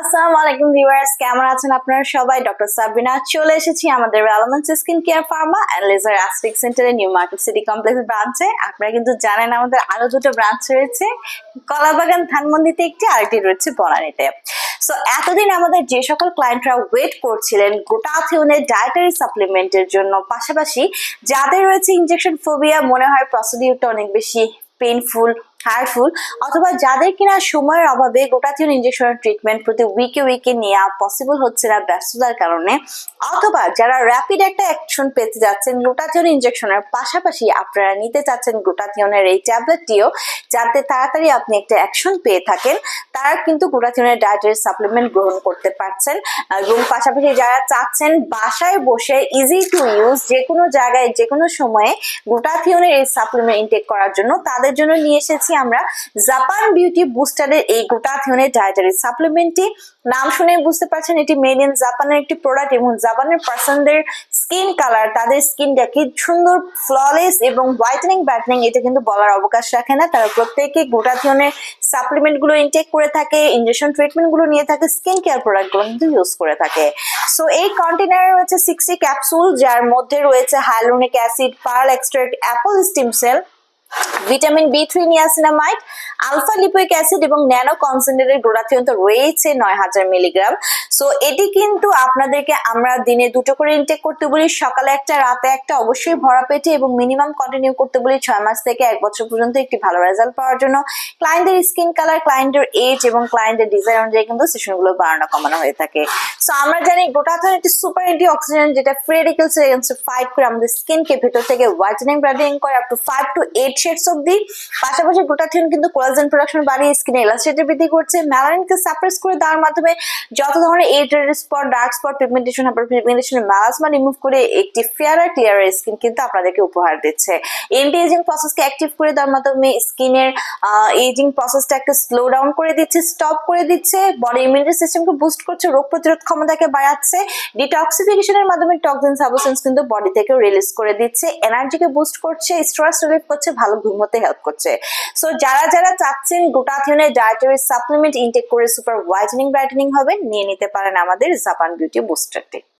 আসসালামু আলাইকুম ভিউয়ার্স, কেমন আছেন আপনারা সবাই? ডক্টর সাবরিনা চলে এসেছি আমাদের relevance skin care pharma and laser aesthetic সেন্টারে, নিউ মার্কেট সিটি কমপ্লেক্স ব্রাঞ্চে। আপনারা কিন্তু জানেন আমাদের আরো দুটো ব্রাঞ্চ রয়েছে, কলাবাগান ধানমন্ডিতে একটি, আরেকটি রয়েছে বনানীতে। সো এতদিন আমাদের যে সকল ক্লায়েন্টরা ওয়েট করছিলেন গ্লুটাথিওনের ডায়েটারি সাপ্লিমেন্টের জন্য, পাশাপাশি যাদের রয়েছে ইনজেকশন ফোবিয়া, মনে হয় প্রসিডিউরটা অনেক বেশি পেইনফুল, হার্টফুল, অথবা যাদের কিনা সময়ের অভাবে গ্লুটাথিওন ইনজেকশনের ট্রিটমেন্ট প্রতি উইকে নেওয়া পসিবল হচ্ছে না ব্যস্ততার কারণে, অথবা যারা র্যাপিড একটা অ্যাকশন পেতে যাচ্ছেন গ্লুটাথিওন ইনজেকশনের পাশাপাশি আপনারা নিতে চাচ্ছেন গ্লুটাথিওনের এই ট্যাবলেটটিও, যাতে তাড়াতাড়ি আপনি একটা অ্যাকশন পেয়ে থাকেন, তারা কিন্তু গ্লুটাথিওনের ডায়েটারি সাপ্লিমেন্ট গ্রহণ করতে পারছেন। এবং পাশাপাশি যারা চাচ্ছেন বাসায় বসে ইজি টু ইউজ, যে কোনো জায়গায় যে কোনো সময়ে গ্লুটাথিওনের এই সাপ্লিমেন্ট ইনটেক করার জন্য, তাদের জন্য নিয়ে এসেছি আমরা জাপান বিউটি বুস্টারের এই গ্লুটাথিওনের ডায়েটারি সাপ্লিমেন্টটি। নাম শুনে বুঝতে পারছেন এটি মেড ইন জাপানের একটি প্রোডাক্ট, এবং জাপানের পার্সনদের স্কিন কালার, তাদের স্কিনটা কি সুন্দর ফ্ললেস এবং হোয়াইটেনিং ব্রাইটেনিং, এটা কিন্তু বলার অবকাশ রাখে না। তারা প্রত্যেকে গ্লুটাথিওনের সাপ্লিমেন্ট গুলো ইনটেক করে থাকে, ইনজেকশন ট্রিটমেন্ট গুলো নিয়ে থাকে, স্কিন কেয়ার প্রোডাক্ট গুলো কিন্তু ইউজ করে থাকে। সো এই কন্টেনারে রয়েছে 60 ক্যাপসুল, যার মধ্যে রয়েছে hyaluronic acid, pearl extract, apple stem cell, vitamin B3, niacinamide, alpha lipoic acid এবং ন্যানো কনসেন্ট্রেটেড গ্লুটাথিওন তো রয়েছে 9000 মিলিগ্রাম। সো এটি কিন্তু আপনাদেরকে আমরা দিনে 2টো করে ইনটেক করতে বলি, সকালে একটা, রাতে একটা, অবশ্যই ভরা পেটে, এবং মিনিমাম কন্টিনিউ করতে বলি 6 মাস থেকে 1 বছর পর্যন্ত একটি ভালো রেজাল্ট পাওয়ার জন্য। ক্লায়েন্টের স্কিন কালার, ক্লায়েন্টের এজ এবং ক্লায়েন্টের ডিজাইন অনুযায়ী কিন্তু সেশনগুলো বাড়ানো কমানো হয়ে থাকে। সো আমরা জানি গ্লুটাথিওন একটি সুপার অ্যান্টি অক্সিডেন্ট, যেটা ফ্রি রেডিক্যালস এগেইনস্ট ফাইট করে আমাদের স্কিনকে ভেতর থেকে হোয়াইটেনিং ব্রাইটেনিং করে আপ টু 5 to 8 শেডস অবধি। পাশাপাশি গ্লুটাথিওন কিন্তু কোলাজেন প্রোডাকশন বাড়িয়ে স্কিনে ইলাস্টিসিটি বৃদ্ধি করছে, মেলানিনকে সাপ্রেস করে দেওয়ার মাধ্যমে যত ধরনের age red spot, dark spot, pigmentation, hyperpigmentation, melasma remove করে একটি ফেয়ারার ক্লিয়ার স্কিন কিন্তু আপনাদেরকে উপহার দিচ্ছে। এন্টি এজিং প্রসেসকে অ্যাক্টিভ করে দেওয়ার মাধ্যমে স্কিনের এজিং প্রসেসটাকে স্লো ডাউন করে দিচ্ছে, স্টপ করে দিচ্ছে, বডি ইমিউনিটি সিস্টেমকে বুস্ট করছে, রোগ প্রতিরোধ ক্ষমতাকে বাড়াচ্ছে, ডিটক্সিফিকেশনের মাধ্যমে টক্সিন সাবস্টেন্স কিন্তু বডি থেকে রিলিজ করে দিচ্ছে, এনার্জিকে বুস্ট করছে, স্ট্রেস রিলিফ করছে, ভালো ঘুম হতে হেল্প করছে। সো যারা যারা চাচ্ছেন গ্লুটাথিওনের ডায়েটারি সাপ্লিমেন্ট ইনটেক করে সুপার হোয়াইটেনিং ব্রাইটেনিং হবে, নিয়ে নিতে পারেন আমাদের জাপান বিউটি বুস্টারটি।